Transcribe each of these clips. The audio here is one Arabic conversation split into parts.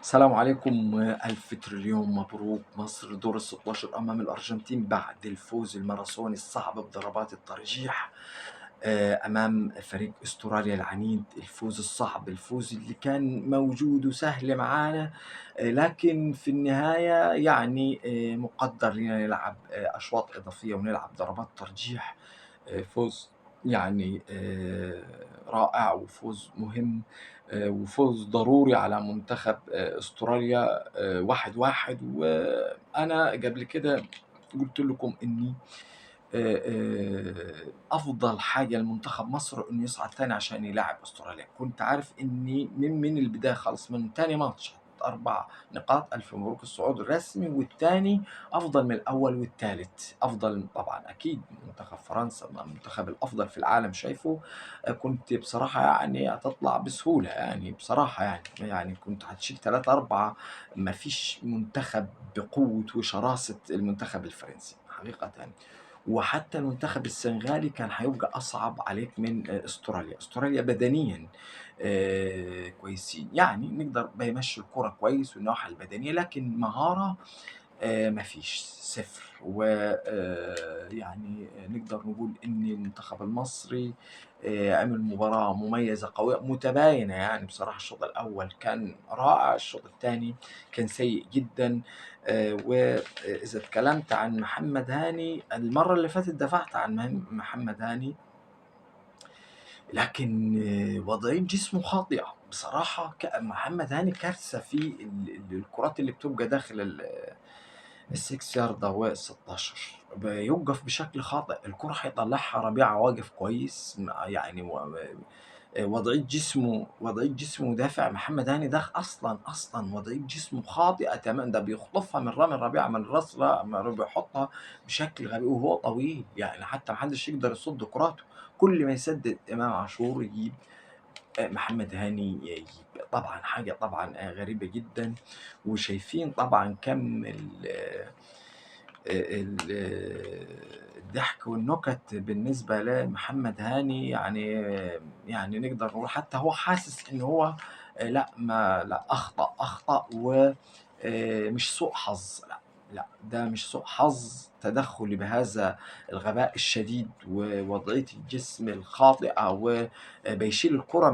السلام عليكم. ألف تريليون مبروك. مصر دور ال16 أمام الأرجنتين بعد الفوز الماراثوني الصعب بضربات الترجيح أمام فريق أستراليا العنيد. الفوز الصعب، الفوز اللي كان موجود وسهل معانا، لكن في النهاية يعني مقدر لنا نلعب أشواط إضافية ونلعب ضربات ترجيح. فوز يعني رائع وفوز مهم، وفوز ضروري على منتخب أستراليا 1-1. وأنا قبل كده قُلت لكم إني أفضل حاجة لمنتخب مصر إنه يصعد تاني عشان يلاعب أستراليا. كنت عارف إني من البداية خالص من تاني ماتش 4 نقاط، ألف مبروك الصعود الرسمي، والتاني أفضل من الأول والتالت أفضل طبعًا أكيد. منتخب فرنسا المنتخب الأفضل في العالم شايفه. كنت بصراحة يعني هتطلع بسهولة يعني بصراحة يعني كنت هتشيل 3، 4. ما فيش منتخب بقوة وشراسة المنتخب الفرنسي حقيقةً. وحتى المنتخب السنغالي كان هيبقى أصعب عليك من أستراليا. أستراليا بدنيًا كويسين، يعني نقدر بيمشّوا الكورة كويس والنواحي البدنية، لكن مهارة ما فيش، صفر. يعني نقدر نقول إن المنتخب المصري عمل مباراة مميزة قوية متباينة. يعني بصراحة الشوط الأول كان رائع، الشوط التاني كان سيء جدًا. وإذا اتكلمت عن محمد هاني، المرّة اللي فاتت دافعت عن محمد هاني، لكن وضعية جسمه خاطئة. بصراحة محمد هاني كارثة في الكرات اللي بتبقى داخل ال6 ياردة وال16 بيوقف بشكل خاطئ. الكرة هيطلعها ربيعة واقف كويس، يعني وضعية جسمه مدافع محمد هاني ده أصلًا وضعية جسمه خاطئة تمامًا. ده بيخطفها من رامي ربيعة من راس بيحطها بشكل غبي وهو طويل، يعني حتى ما حدش يقدر يصد كراته. كل ما يسدد إمام عاشور يجيب، محمد هاني يجيب. طبعًا حاجة طبعًا غريبة جدًا. وشايفين طبعًا كم الضحك والنكت بالنسبة لمحمد هاني. يعني نقدر نقول حتى هو حاسس إن هو لأ أخطأ مش سوء حظ. لأ، ده مش سوء حظ تدخُّلي بهذا الغباء الشديد ووضعية الجسم الخاطئة، بيشيل الكرة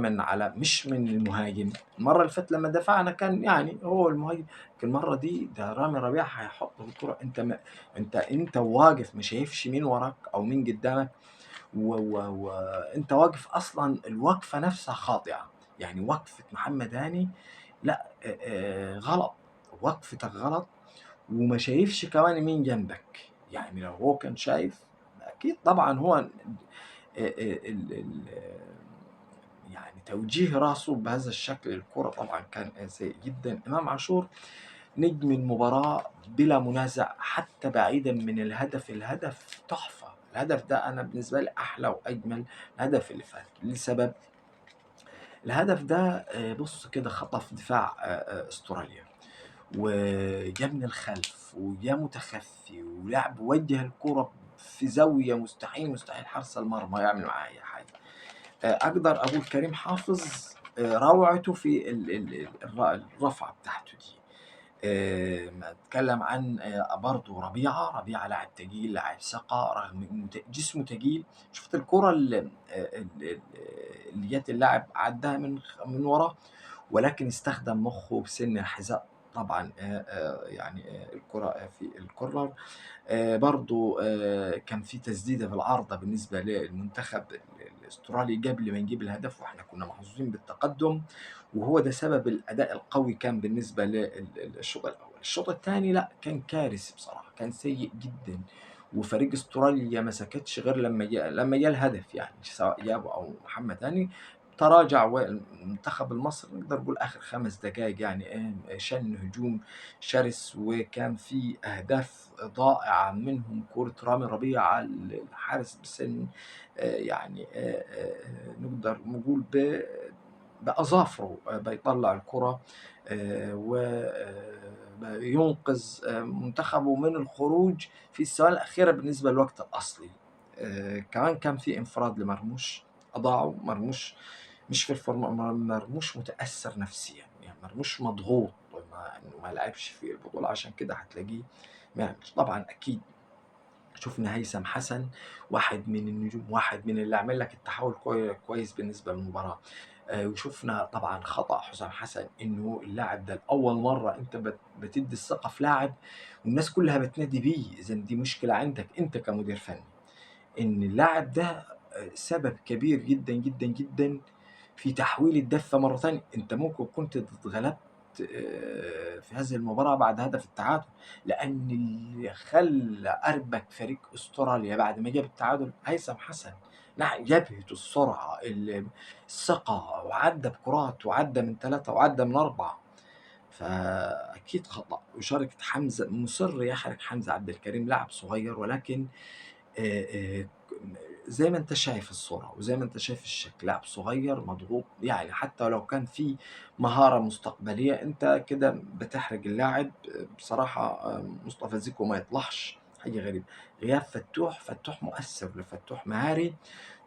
مش من المهاجم. المرّة اللي فاتت لمّا دافعنا كان يعني هو المهاجم، لكن المرّة دي ده رامي ربيعة هيحط الكرة. أنت واقف ما شايفش مين وراك أو مين قدّامك، وأنت واقف أصلًا الوقفة نفسها خاطئة. يعني وقفة محمد هاني لأ، غلط، وقفتك غلط، وما شايفش كمان مين جنبك. يعني لو هو كان شايف أكيد طبعًا هو ال ال يعني توجيه راسه بهذا الشكل للكرة طبعًا كان سيء جدًا. إمام عاشور نجم المباراة بلا منازع، حتى بعيدًا من الهدف. الهدف تحفة، الهدف ده أنا بالنسبة لي أحلى وأجمل الهدف اللي فات، لسبب. الهدف ده بُص كده خطف دفاع أستراليا، وجه من الخلف وجه متخفي ووجّه الكرة في زاوية مستحيل حارس المرمى يعمل معاها أي حاجة. أقدر أقول كريم حافظ روعته في الرفعة بتاعته دي. ما أتكلّم عن برضه ربيعة لاعب تقيل، لاعب ثقة، رغم إنه جسمه تقيل. شُفت الكرة ال ال ال اللي جات اللاعب عدّاها من وراه، ولكن استخدم مُخّه بسِن الحذاء طبعًا. يعني الكرة في الcorner. برضه كان في تسديدة بالعارضة بالنسبة للمنتخب الأسترالي قبل ما نجيب الهدف، وإحنا كنا محظوظين بالتقدم، وهو ده سبب الأداء القوي كان بالنسبة الشوط الأول. الشوط التاني لأ، كان كارثي بصراحة، كان سيء جدًا. وفريق أستراليا ما سكتش غير لمّا جه الهدف، يعني سواء جابه أو محمد هاني تراجع. والمنتخب المصري نقدر نقول آخر 5 دقايق يعني شن هجوم شرس، وكان في أهداف ضائعة، منهم كورة رامي ربيعة الحارس بسن يعني نقدر نقول بأظافره بيطلّع الكرة بينقذ منتخبه من الخروج في الثواني الأخيرة بالنسبة للوقت الأصلي. كمان كان في انفراد لمرموش أضاعه. مرموش مش في الفورمة، مرموش متأثّر نفسيًا، يعني مرموش مضغوط، إنه ما لعبش في البطولة، عشان كده هتلاقيه ما يعملش. طبعًا أكيد شُفنا هيثم حسن، واحد من النجوم، واحد من اللي عمل لك التحوّل كويس بالنسبة للمباراة. وشُفنا طبعًا خطأ حسام حسن، إنه اللاعب ده لأول مرّة أنت بتدّي الثقة في لاعب والناس كلّها بتنادي بيه، إذًا دي مشكلة عندك أنت كمدير فني. إن اللاعب ده سبب كبير جدًا، جدًا، جدًا في تحويل الدَّفّة مرّة تانية. أنت ممكن كنت اتغلبت في هذه المباراة بعد هدف التعادل، لأن اللي خلّى أربك فريق أستراليا بعد ما جاب التعادل هيثم حسن. جبهته، السرعة، الثقة، وعدّى بكرات، وعدّى من 3 وعدّى من 4. فأكيد خطأ. وشاركة حمزة، مُصِر يحرج حمزة عبد الكريم، لاعب صغير، ولكن ك زي ما أنت شايف الصورة، وزي ما أنت شايف الشكل، لاعب صغير مضغوط، يعني حتى لو كان في مهارة مستقبلية أنت كده بتحرج اللاعب. بصراحة مصطفى زيكو ما يطلعش، حاجة غريبة. غياب فتوح، فتوح مؤثر، لفتوح مهاري،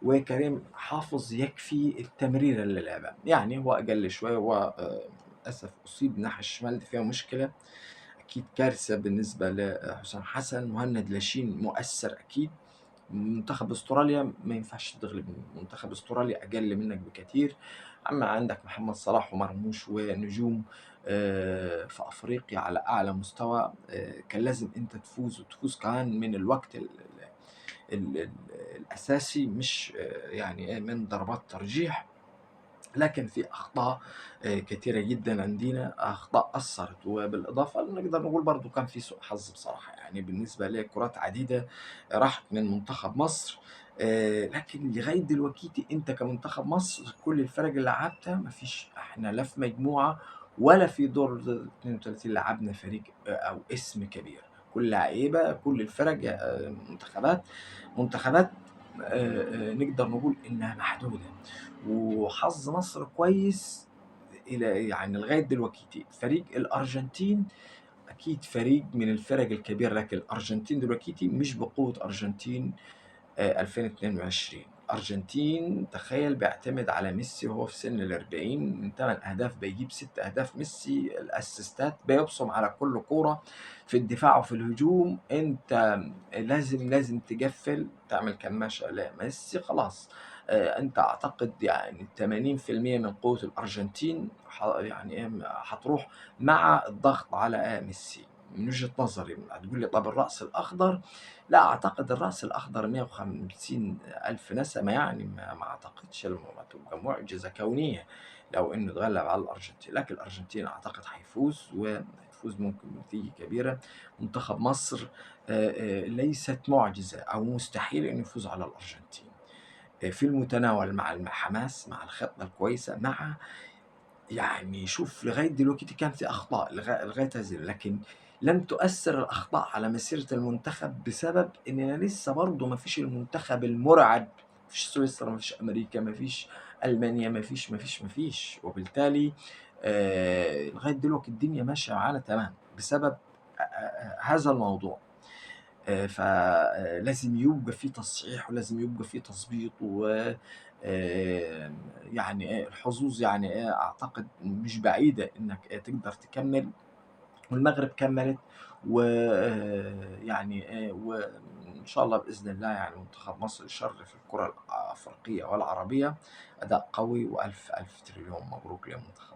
وكريم حافظ يكفي التمريرة اللي لعبها. يعني هو أقل شوية، هو للأسف أصيب ناحية الشمال، دي فيها مشكلة، أكيد كارثة بالنسبة لحسام حسن. مهند لاشين مؤثر أكيد. منتخب أستراليا ما ينفعش تغلب منتخب أستراليا، أقل منك بكتير. أما عندك محمد صلاح ومرموش ونجوم في أفريقيا على أعلى مستوى. كان لازم أنت تفوز، وتفوز كمان من الوقت ال الأساسي، مش يعني من ضربات ترجيح. لكن في أخطاء كتيرة جدًا عندينا، أخطاء أثّرت، وبالإضافة نقدر نقول برضه كان في سوء حظ بصراحة. يعني بالنسبة لكرات عديدة راحت من منتخب مصر. لكن لغاية دلوقتي أنت كمنتخب مصر كل الفرق اللي لعبتها ما فيش، إحنا لا في مجموعة ولا في دور 32 لعبنا فريق أو اسم كبير. كل لعيبة، كل الفرق منتخبات نقدر نقول إنها محدودة. وحظ مصر كويس إلى يعني لغاية دلوقتي. فريق الأرجنتين أكيد فريق من الفرق الكبيرة، لكن الأرجنتين دلوقتي مش بقوة أرجنتين 2022. أرجنتين تخيل بيعتمد على ميسي وهو في سن ال40، من 8 أهداف بيجيب 6 أهداف. ميسي الأسيستات بيبصم على كل كورة في الدفاع وفي الهجوم. أنت لازم تقفل، تعمل كماشة لميسي خلاص. أنت أعتقد يعني 80% من قوة الأرجنتين يعني إيه هتروح مع الضغط على ميسي. من وجهة نظري هتقول لي طب الرأس الأخضر؟ لا أعتقد الرأس الأخضر 150 ألف نسمة، يعني ما أعتقدش تبقى معجزة كونية لو إنه اتغلب على الأرجنتين. لكن الأرجنتين أعتقد هيفوز، وهيفوز ممكن بنتيجة كبيرة. منتخب مصر ليست معجزة أو مستحيل إنه يفوز على الأرجنتين. في المتناول مع الحماس، مع الخطة الكويسة، مع يعني شوف لغاية دلوقتي كان في أخطاء لغاية هذه، لكن لم تؤثر الأخطاء على مسيرة المنتخب، بسبب إننا لسه برضه ما فيش المنتخب المرعب. ما فيش سويسرا، ما فيش أمريكا، ما فيش ألمانيا، ما فيش. وبالتالي لغاية دلوقتي الدنيا ماشية معانا تمام بسبب هذا الموضوع. فلازم يبقى في تصحيح، ولازم يبقى في تضبيط، و يعني الحظوظ يعني أعتقد مش بعيدة إنك تقدر تكمّل. والمغرب كمّلت، ويعني وإن شاء الله بإذن الله يعني منتخب مصر يشرّف الكرة الأفريقية والعربية. أداء قوي، وألف، ألف تريليون مبروك لمنتخب